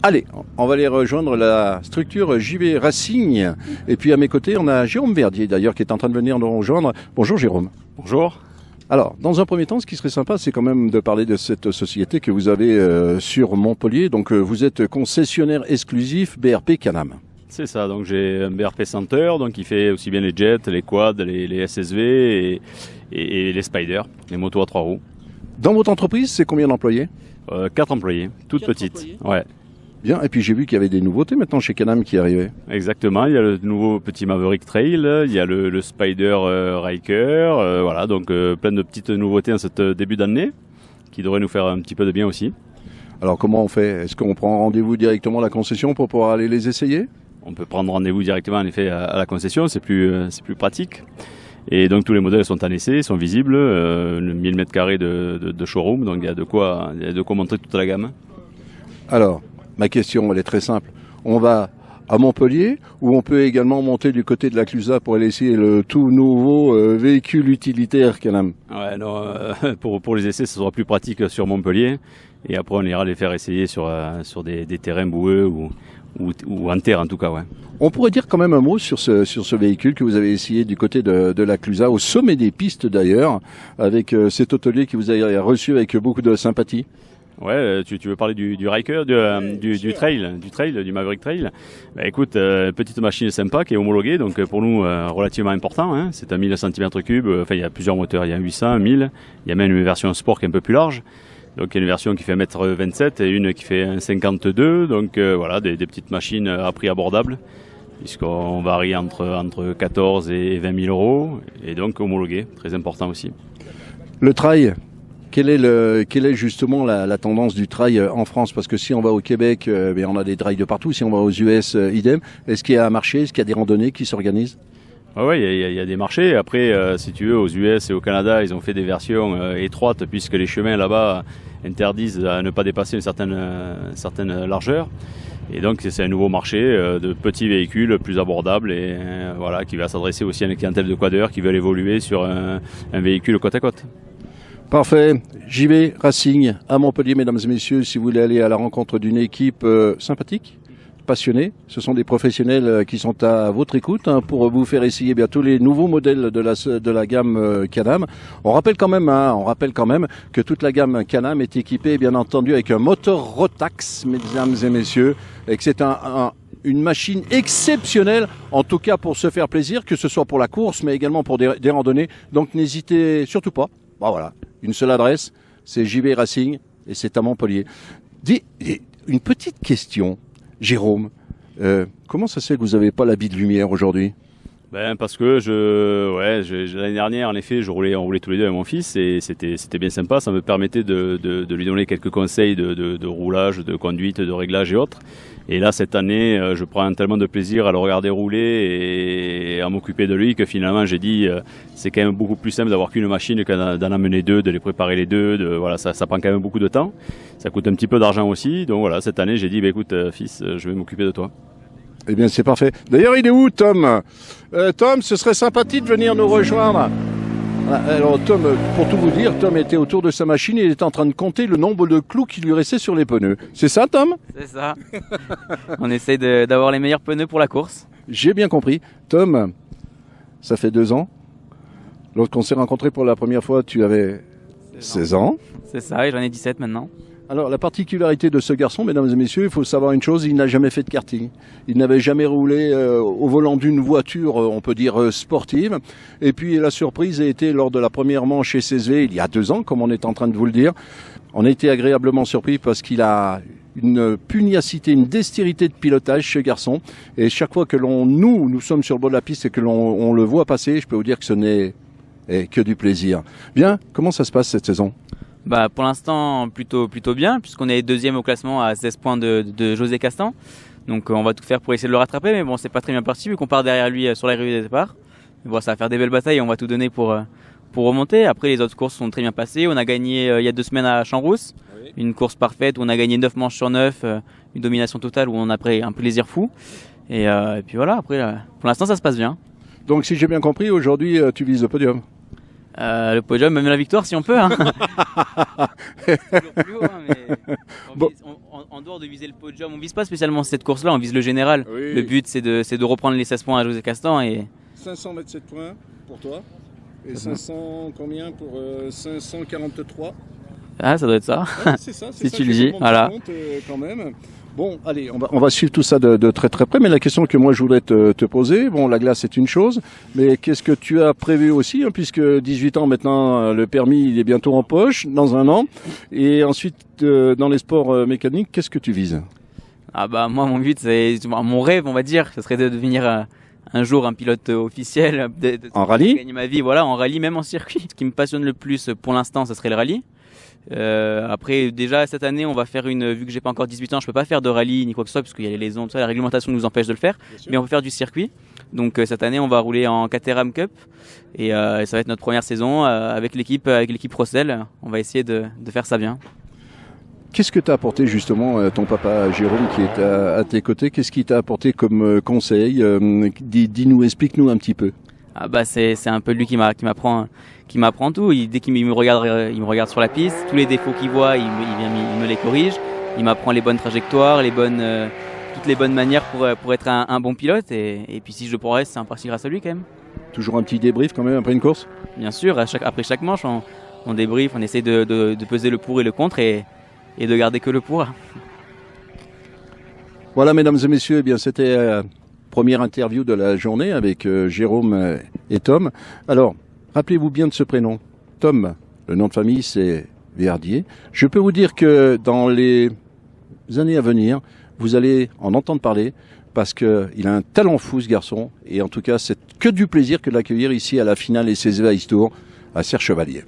Allez, on va aller rejoindre la structure JV Racing. Et puis à mes côtés, on a Jérôme Verdier d'ailleurs qui est en train de venir nous rejoindre. Bonjour Jérôme. Bonjour. Alors, dans un premier temps, ce qui serait sympa, c'est quand même de parler de cette société que vous avez sur Montpellier. Donc vous êtes concessionnaire exclusif BRP Can-Am. C'est ça, donc j'ai un BRP Center, donc il fait aussi bien les jets, les quads, les SSV et les spiders, les motos à 3 roues. Dans votre entreprise, c'est combien d'employés? 4 employés, toutes petites. Ouais. Bien, et puis j'ai vu qu'il y avait des nouveautés maintenant chez Can-Am qui arrivaient. Exactement, il y a le nouveau petit Maverick Trail, il y a le Spider Ryker, voilà, donc plein de petites nouveautés en ce début d'année qui devraient nous faire un petit peu de bien aussi. Alors comment on fait? Est-ce qu'on prend rendez-vous directement à la concession pour pouvoir aller les essayer? On peut prendre rendez-vous directement en effet à la concession, c'est plus pratique. Et donc tous les modèles sont en essai, sont visibles, 1000 m² de showroom, donc il y a de quoi montrer toute la gamme. Alors, ma question, elle est très simple. On va à Montpellier ou on peut également monter du côté de la Clusaz pour aller essayer le tout nouveau véhicule utilitaire Can-Am? Ouais, non, pour les essais, ce sera plus pratique sur Montpellier. Et après, on ira les faire essayer sur des terrains boueux ou en terre en tout cas, ouais. On pourrait dire quand même un mot sur ce véhicule que vous avez essayé du côté de la Clusaz, au sommet des pistes d'ailleurs, avec cet hôtelier qui vous a reçu avec beaucoup de sympathie. Ouais, tu veux parler du Ryker, du trail, du Maverick Trail. Bah, écoute, petite machine sympa qui est homologuée, donc pour nous relativement important, hein. C'est un 1000 cm3, enfin il y a plusieurs moteurs, il y a un 800, un 1000, il y a même une version sport qui est un peu plus large. Donc il y a une version qui fait 1m27 et une qui fait 1m52, donc voilà, des petites machines à prix abordable, puisqu'on varie entre 14 et 20 000 euros, et donc homologué, très important aussi. Le trail, quelle est justement la tendance du trail en France? Parce que si on va au Québec, on a des trails de partout, si on va aux US, idem. Est-ce qu'il y a un marché, est-ce qu'il y a des randonnées qui s'organisent? Oui, il y a des marchés. Après, si tu veux, aux US et au Canada, ils ont fait des versions étroites, puisque les chemins là-bas interdisent à ne pas dépasser une certaine largeur. Et donc c'est un nouveau marché de petits véhicules plus abordables et voilà, qui va s'adresser aussi à une clientèle de quadeurs qui veulent évoluer sur un véhicule côte à côte. Parfait. JV Racing à Montpellier, mesdames et messieurs, si vous voulez aller à la rencontre d'une équipe sympathique, passionnés. Ce sont des professionnels qui sont à votre écoute pour vous faire essayer bien tous les nouveaux modèles de la gamme Can-Am. On rappelle quand même que toute la gamme Can-Am est équipée bien entendu avec un moteur Rotax, mesdames et messieurs, et que c'est une machine exceptionnelle, en tout cas pour se faire plaisir, que ce soit pour la course mais également pour des randonnées. Donc n'hésitez surtout pas. Bon, voilà, une seule adresse, c'est JV Racing et c'est à Montpellier. Une petite question. Jérôme, comment ça se fait que vous n'avez pas l'habit de lumière aujourd'hui? Parce que l'année dernière, en effet, on roulait tous les deux avec mon fils et c'était bien sympa. Ça me permettait de lui donner quelques conseils de roulage, de conduite, de réglage et autres. Et là, cette année, je prends tellement de plaisir à le regarder rouler et à m'occuper de lui que finalement, j'ai dit, c'est quand même beaucoup plus simple d'avoir qu'une machine que d'en amener deux, de les préparer les deux. Voilà, ça prend quand même beaucoup de temps. Ça coûte un petit peu d'argent aussi. Donc voilà, cette année, j'ai dit, écoute, fils, je vais m'occuper de toi. Eh bien, c'est parfait. D'ailleurs, il est où, Tom? Tom, ce serait sympathique de venir nous rejoindre. Alors, Tom, pour tout vous dire, Tom était autour de sa machine et il était en train de compter le nombre de clous qui lui restaient sur les pneus. C'est ça, Tom? C'est ça. On essaye d'avoir les meilleurs pneus pour la course. J'ai bien compris. Tom, ça fait 2 ans. Lorsqu'on s'est rencontrés pour la première fois, tu avais 16 ans. C'est ça, et j'en ai 17 maintenant. Alors, la particularité de ce garçon, mesdames et messieurs, il faut savoir une chose, il n'a jamais fait de karting. Il n'avait jamais roulé au volant d'une voiture, on peut dire, sportive. Et puis, la surprise a été lors de la première manche SSV, il y a 2 ans, comme on est en train de vous le dire. On a été agréablement surpris parce qu'il a une pugnacité, une dextérité de pilotage, ce garçon. Et chaque fois que nous sommes sur le bord de la piste et que on le voit passer, je peux vous dire que ce n'est que du plaisir. Bien, comment ça se passe cette saison ? Pour l'instant, plutôt bien, puisqu'on est 2e au classement à 16 points de José Castan. Donc on va tout faire pour essayer de le rattraper, mais bon, c'est pas très bien parti vu qu'on part derrière lui sur la grille de départ. Mais bon, ça va faire des belles batailles et on va tout donner pour remonter. Après, les autres courses sont très bien passées. On a gagné il y a 2 semaines à Champs-Rousse, une course parfaite où on a gagné 9 manches sur 9, une domination totale où on a pris un plaisir fou. Et puis voilà, après, pour l'instant, ça se passe bien. Donc si j'ai bien compris, aujourd'hui, tu vises le podium. Le podium, même la victoire si on peut. Hein. Toujours plus haut, hein, mais Bon. en dehors de viser le podium, on vise pas spécialement cette course-là, on vise le général. Oui. Le but c'est de reprendre les 16 points à José Castan et 527 points pour toi. Et 500 combien pour 543. ça doit être ça. Ouais, c'est ça, Si ça, tu je le fais dis, mon voilà. petit compte, quand même. Bon, allez, on va suivre tout ça de très très près. Mais la question que moi je voulais te poser, bon, la glace c'est une chose, mais qu'est-ce que tu as prévu aussi, hein, puisque 18 ans maintenant, le permis il est bientôt en poche, dans un an. Et ensuite, dans les sports mécaniques, qu'est-ce que tu vises? Ah bah moi mon but c'est mon rêve on va dire, ce serait de devenir un jour un pilote officiel, En rallye? gagner ma vie, voilà, en rallye, même en circuit. Ce qui me passionne le plus pour l'instant, ce serait le rallye. Après, déjà cette année, on va faire vu que j'ai pas encore 18 ans, je peux pas faire de rallye ni quoi que ce soit, parce qu'il y a les liaisons, tout ça, la réglementation nous empêche de le faire. Mais on peut faire du circuit. Donc cette année, on va rouler en Caterham Cup et ça va être notre première saison avec l'équipe Rossel. On va essayer de faire ça bien. Qu'est-ce que t'a apporté justement ton papa Jérôme qui est à tes côtés? Qu'est-ce qu'il t'a apporté comme conseil? Dis-nous, explique-nous un petit peu. Ah bah c'est un peu lui qui m'apprend tout. Dès qu'il me regarde sur la piste, tous les défauts qu'il voit, il me les corrige. Il m'apprend les bonnes trajectoires, toutes les bonnes manières pour être un bon pilote. Et puis si je progresse, c'est en partie grâce à lui quand même. Toujours un petit débrief quand même après une course? Bien sûr, après chaque manche, on débrief, on essaie de peser le pour et le contre et de garder que le pour. Voilà, mesdames et messieurs, eh bien c'était première interview de la journée avec Jérôme et Tom. Alors, rappelez-vous bien de ce prénom. Tom, le nom de famille, c'est Verdier. Je peux vous dire que dans les années à venir, vous allez en entendre parler parce qu'il a un talent fou, ce garçon. Et en tout cas, c'est que du plaisir que de l'accueillir ici à la finale SSV Ice Tour à Serre-Chevalier.